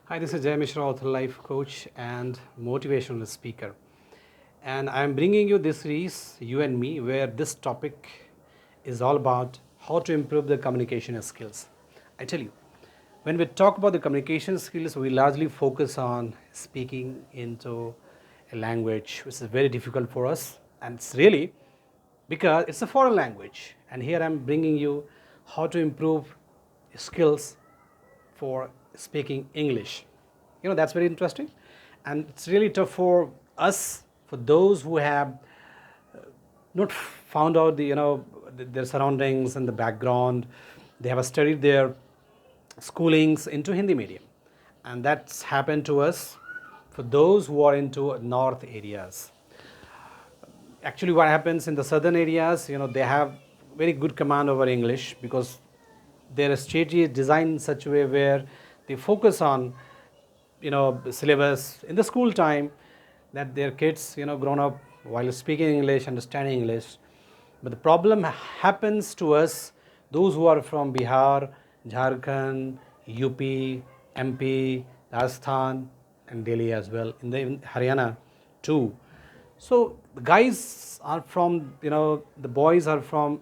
Hi, this is Mishra, author, life coach, and motivational speaker. And I'm bringing you this series, You and Me, where this topic is all about how to improve the communication skills. I tell you, when we talk about the communication skills, we largely focus on speaking into a language which is very difficult for us. And it's really because it's a foreign language. And here I'm bringing you how to improve skills for speaking English. That's very interesting. And it's really tough for us, for those who have not found out their surroundings and the background. They have studied their schoolings into Hindi medium. And that's happened to us for those who are into north areas. Actually, what happens in the southern areas, they have very good command over English because their strategy is designed in such a way where they focus on syllabus in the school time, that their kids grown up while speaking English, understanding English. But the problem happens to us, those who are from Bihar, Jharkhand, UP, MP, Rajasthan, and Delhi as well, in Haryana too. So the guys are from, the boys are from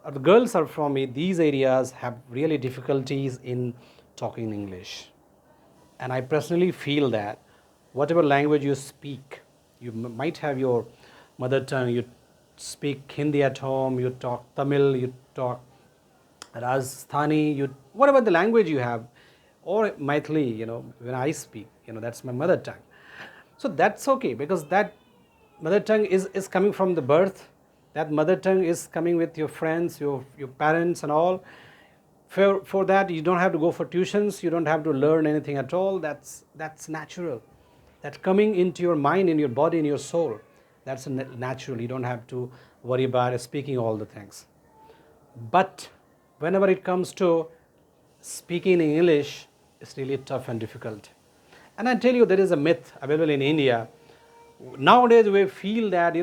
or the girls are from these areas have really difficulties in talking English. And I personally feel that whatever language you speak, you might have your mother tongue, you speak Hindi at home, you talk Tamil, you talk Rajasthani, whatever the language you have, or Maithili, when I speak, that's my mother tongue. So that's okay, because that mother tongue is coming from the birth. That mother tongue is coming with your friends, your parents and all. For that, you don't have to go for tuitions, you don't have to learn anything at all. That's natural. That's coming into your mind, in your body, in your soul. That's natural. You don't have to worry about speaking all the things. But whenever it comes to speaking in English, it's really tough and difficult. And I tell you, there is a myth available in India. Nowadays, we feel that,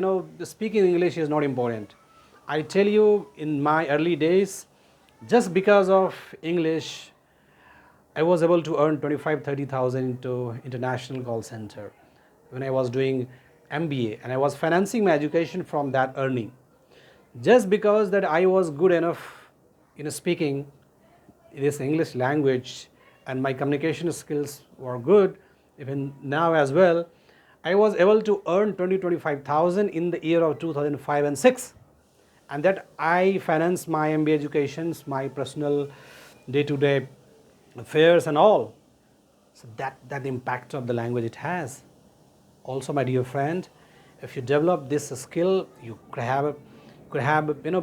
speaking English is not important. I tell you, in my early days, just because of English, I was able to earn 25-30,000 into international call center when I was doing MBA, and I was financing my education from that earning. Just because that I was good enough in speaking this English language and my communication skills were good, even now as well, I was able to earn 20-25,000 in the year of 2005 and 6. And that I financed my MBA educations, my personal day-to-day affairs and all. So that impact of the language it has. Also, my dear friend, if you develop this skill, you could have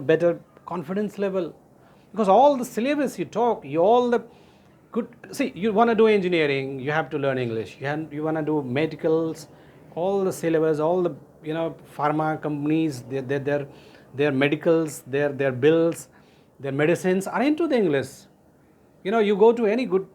better confidence level. Because all the syllabus you talk, you want to do engineering, you have to learn English. You want to do medicals, all the syllabus, all the pharma companies, their medicals, their bills, their medicines are into the English. You go to any good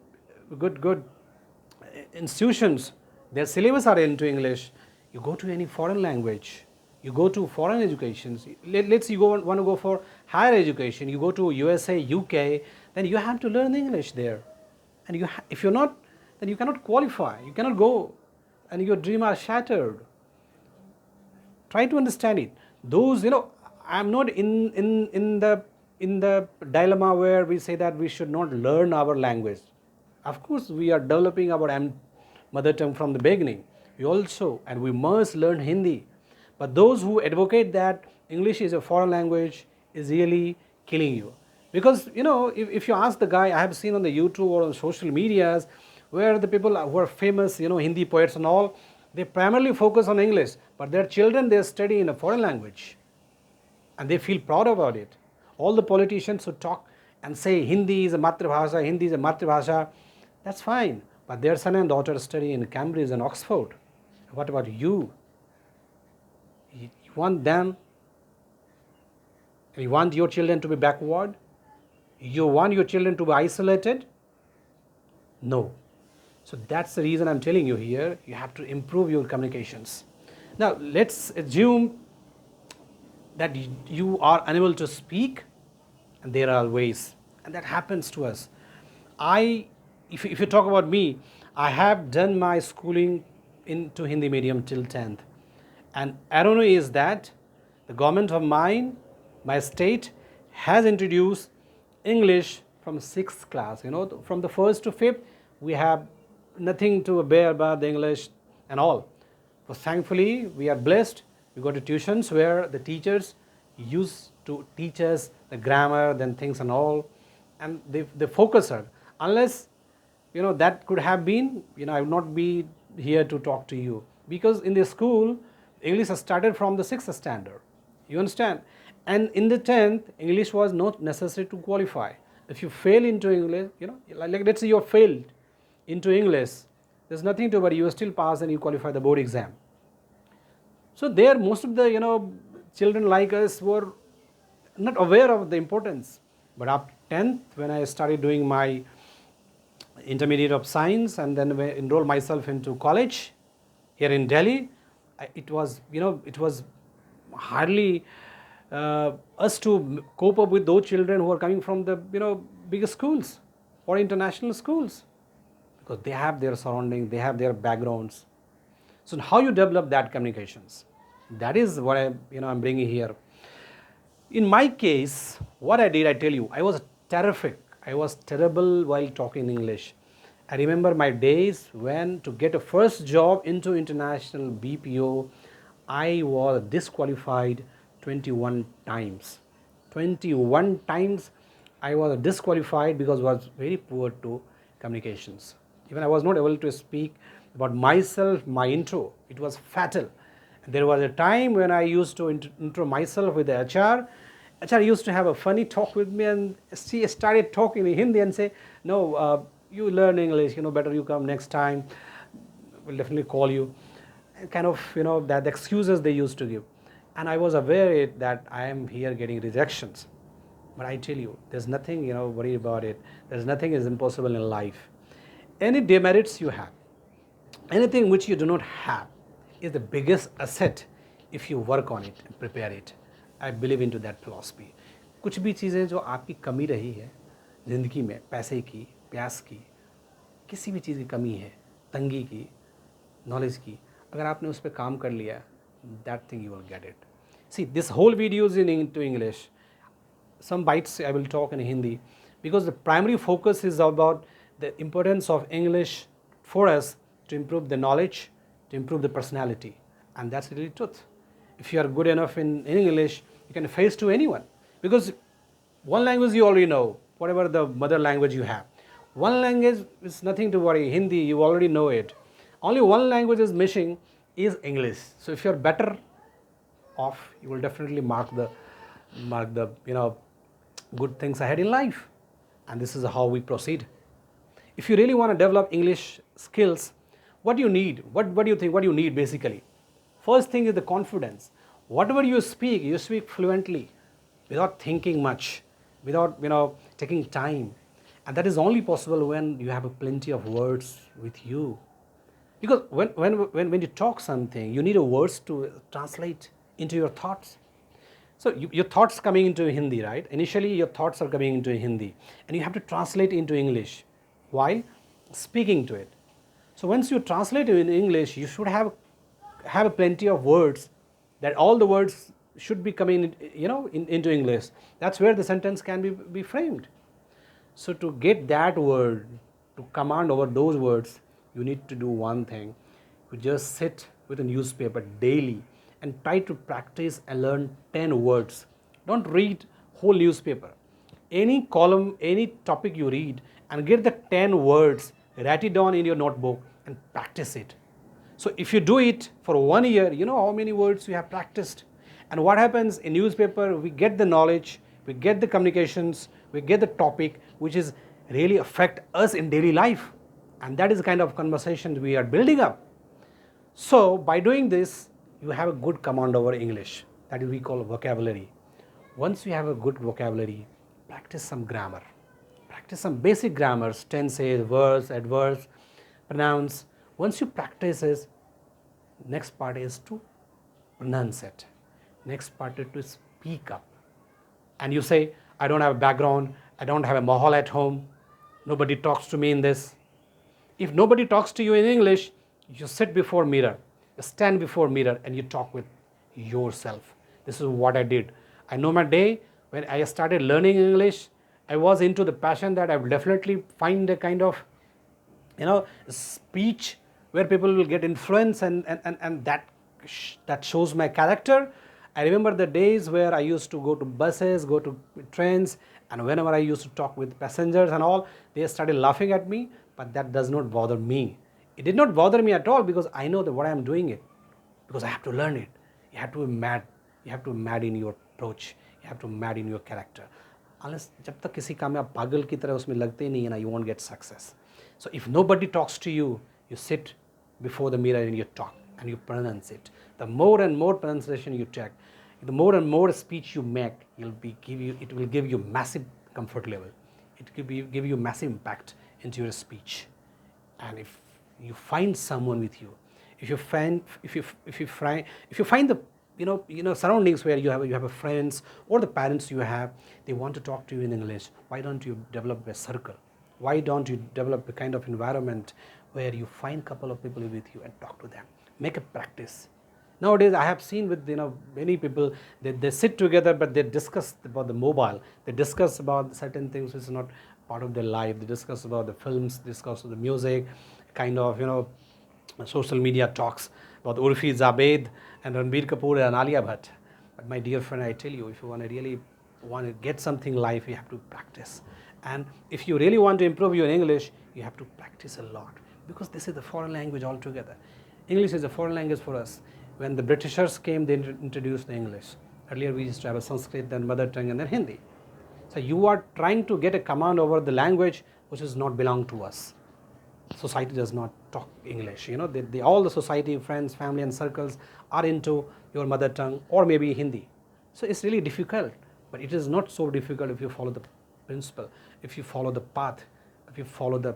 institutions, their syllabus are into English. You go to any foreign language, you go to foreign educations. Let's say you want to go for higher education, you go to USA, UK, then you have to learn English there. And if you're not, then you cannot qualify, you cannot go, and your dreams are shattered. Try to understand it. Those, I'm not in the dilemma where we say that we should not learn our language. Of course, we are developing our mother tongue from the beginning. We must learn Hindi. But those who advocate that English is a foreign language is really killing you. Because, if you ask the guy, I have seen on the YouTube or on social medias, where the people who are famous, Hindi poets and all, they primarily focus on English, but their children, they study in a foreign language. And they feel proud about it. All the politicians who talk and say Hindi is a Matribhasha, that's fine. But their son and daughter study in Cambridge and Oxford. What about you? You want them? You want your children to be backward? You want your children to be isolated? No. So that's the reason I'm telling you here, you have to improve your communications. Now, let's assume that you are unable to speak, and there are ways, and that happens to us. If you talk about me, I have done my schooling into Hindi medium till 10th. And irony is that the government of mine, my state, has introduced English from 6th class. From the 1st to 5th, we have nothing to bear about the English and all. But thankfully, we are blessed. We go to tuitions where the teachers used to teach us the grammar, then things and all, and they focus on. Unless that could have been, I would not be here to talk to you, because in the school English started from the 6th standard, you understand, and in the 10th English was not necessary to qualify. If you fail into English, like let's say you failed into English, there's nothing to worry, you still pass and you qualify the board exam. So there most of the children like us were not aware of the importance. But after 10th, when I started doing my intermediate of science and then enroll myself into college here in Delhi, it was hardly us to cope up with those children who are coming from the bigger schools or international schools, because they have their surrounding, they have their backgrounds. So how you develop that communications, that is what I'm bringing here. In my case, what I did, I tell you, I was terrific. I was terrible while talking English. I remember my days when to get a first job into international BPO, I was disqualified 21 times. 21 times I was disqualified because I was very poor to communications. Even I was not able to speak about myself, my intro. It was fatal. There was a time when I used to intro myself with the HR. HR used to have a funny talk with me, and she started talking in Hindi and say, no, you learn English, better you come next time, we'll definitely call you. And kind of, that the excuses they used to give. And I was aware that I am here getting rejections. But I tell you, there's nothing, worry about it. There's nothing is impossible in life. Any demerits you have, anything which you do not have, is the biggest asset if you work on it and prepare it. I believe into that philosophy. कुछ भी चीज़ें जो आपकी कमी रही है ज़िंदगी में, पैसे की, प्यास की, किसी भी चीज़ की कमी है, तंगी की, नॉलेज की, अगर आपने उस पर काम कर लिया, that thing you will get it. See, this whole video is into English. Some bites I will talk in Hindi, because the primary focus is about the importance of English for us to improve the knowledge, to improve the personality, and that's really truth. If you are good enough in English, you can face to anyone, because one language you already know, whatever the mother language you have. One language is nothing to worry. Hindi, you already know it. Only one language is missing, is English. So if you are better off, you will definitely mark the good things ahead in life. And this is how we proceed. If you really want to develop English skills, what do you need? What do you think? What do you need basically? First thing is the confidence. Whatever you speak fluently, without thinking much, without taking time, and that is only possible when you have plenty of words with you. Because when you talk something, you need a words to translate into your thoughts. So your thoughts coming into Hindi, right? Initially your thoughts are coming into Hindi, and you have to translate into English while speaking to it. So once you translate it in English, you should have plenty of words, that all the words should be coming into English. That's where the sentence can be framed. So to get that word, to command over those words, you need to do one thing. You just sit with a newspaper daily and try to practice and learn 10 words. Don't read whole newspaper. Any column, any topic you read, and get the 10 words, write it down in your notebook and practice it. So if you do it for 1 year, you know how many words you have practiced. And what happens in newspaper, we get the knowledge, we get the communications, we get the topic which is really affect us in daily life. And that is the kind of conversations we are building up. So by doing this, you have a good command over English. That is we call vocabulary. Once you have a good vocabulary, practice some grammar. Practice some basic grammars, tenses, verbs, adverbs, pronouns. Once you practice this, next part is to pronounce it. Next part is to speak up. And you say, I don't have a background, I don't have a mahal at home, nobody talks to me in this. If nobody talks to you in English, you sit before mirror, you stand before mirror and you talk with yourself. This is what I did. I know my day when I started learning English, I was into the passion that I will definitely find a kind of speech where people will get influence, and that shows my character. I remember the days where I used to go to buses, go to trains, and whenever I used to talk with passengers and all, they started laughing at me, but that does not bother me. It did not bother me at all because I know that what I am doing it, because I have to learn it. You have to be mad. You have to be mad in your approach. You have to be mad in your character. Unless जब तक किसी काम में आप पागल की तरह उसमें लगते ही नहीं है ना, you won't get success. So if nobody talks to you, you sit before the mirror and you talk and you pronounce it. The more and more pronunciation you take, the more and more speech you make, it will give you massive comfort level. It will give you massive impact into your speech. And if you find someone with you, if you find the surroundings where you have a friends or the parents you have, they want to talk to you in English, why don't you develop a circle? Why don't you develop a kind of environment where you find a couple of people with you and talk to them? Make a practice. Nowadays, I have seen with many people, they sit together, but they discuss about the mobile. They discuss about certain things which is not part of their life. They discuss about the films, discuss the music, kind of social media talks about Urfi Zabed and Ranbir Kapoor and Alia Bhatt. But my dear friend, I tell you, if you really want to get something in life, you have to practice. And if you really want to improve your English, you have to practice a lot, because this is the foreign language altogether. English is a foreign language for us. When the Britishers came, they introduced the English. Earlier we used to have a Sanskrit, then mother tongue, and then Hindi. So you are trying to get a command over the language which does not belong to us. Society does not talk English. All the society, friends, family, and circles are into your mother tongue or maybe Hindi. So it's really difficult, but it is not so difficult if you follow the principle, if you follow the path, if you follow the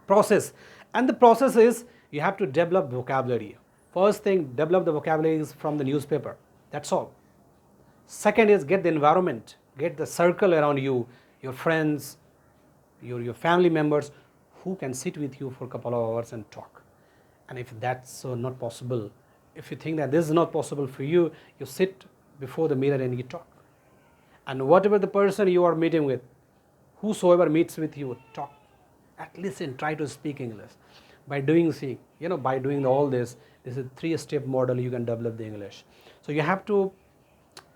process. And the process is you have to develop vocabulary. First thing, develop the vocabulary from the newspaper. That's all. Second is get the environment, get the circle around you, your friends, your family members who can sit with you for a couple of hours and talk. And if that's not possible, if you think that this is not possible for you, you sit before the mirror and you talk. And whatever the person you are meeting with, whosoever meets with you, talk. At least and try to speak English. By doing all this is a 3-step model you can develop the English. So you have to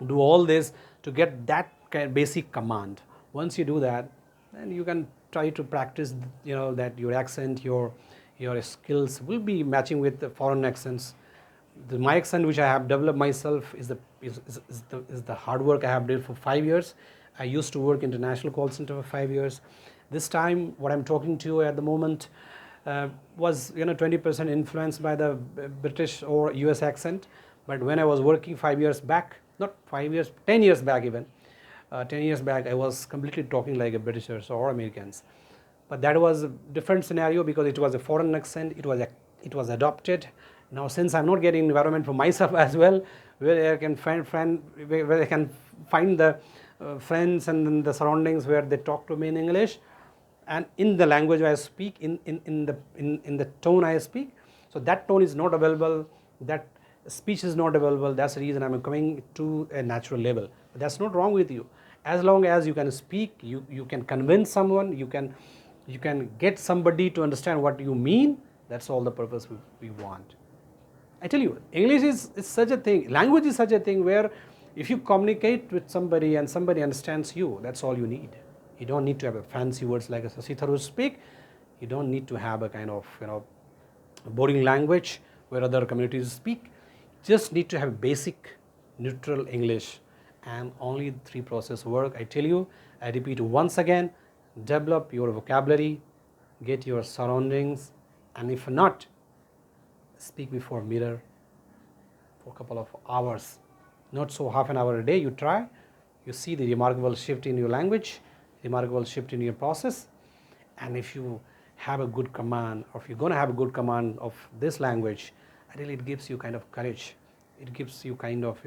do all this to get that kind of basic command. Once you do that, then you can try to practice, that your accent, your skills will be matching with the foreign accents. My accent, which I have developed myself, is the hard work I have did for 5 years. I used to work international call center for 5 years. This time, what I'm talking to you at the moment was 20% influenced by the British or US accent. But when I was working 5 years back, not 5 years, 10 years back even, 10 years back, I was completely talking like a Britishers or Americans. But that was a different scenario because it was a foreign accent. It was adopted. Now, since I'm not getting environment for myself as well, where I can find the friends and the surroundings where they talk to me in English, and in the language I speak, in the tone I speak. So that tone is not available. That speech is not available. That's the reason I'm coming to a natural level. But that's not wrong with you. As long as you can speak, you can convince someone, you can get somebody to understand what you mean. That's all the purpose we want. I tell you, English is such a thing, language is such a thing where if you communicate with somebody and somebody understands you, that's all you need. You don't need to have a fancy words like a Sasi Tharoor speak. You don't need to have a kind of boring language where other communities speak. Just need to have basic neutral English, and only 3 process work. I tell you, I repeat once again, develop your vocabulary, get your surroundings, and if not, speak before mirror for a couple of hours. Not so half an hour a day, you try. You see the remarkable shift in your language, remarkable shift in your process. And if you have a good command, or if you're going to have a good command of this language, really it gives you kind of courage. It gives you kind of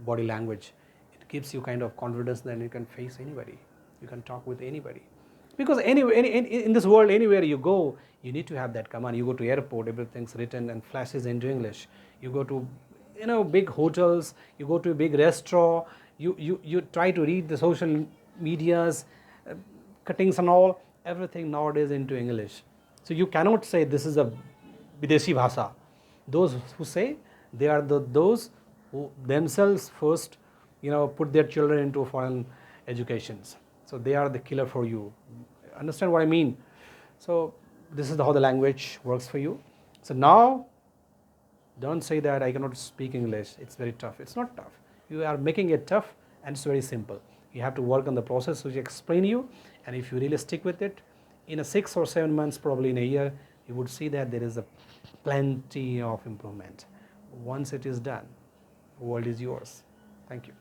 body language. It gives you kind of confidence that you can face anybody. You can talk with anybody. Because anyway, in this world, anywhere you go, you need to have that command. You go to airport, everything's written and flashes into English. You go to, big hotels, you go to a big restaurant, you try to read the social medias, cuttings and all, everything nowadays into English. So you cannot say this is a Videshi Bhasha. Those who say, they are those who themselves first, put their children into foreign educations. So they are the killer for you. Understand what I mean? So this is how the language works for you. So now, don't say that I cannot speak English. It's very tough. It's not tough. You are making it tough, and it's very simple. You have to work on the process which I explain you, and if you really stick with it, in a 6 or 7 months, probably in a year, you would see that there is a plenty of improvement. Once it is done, the world is yours. Thank you.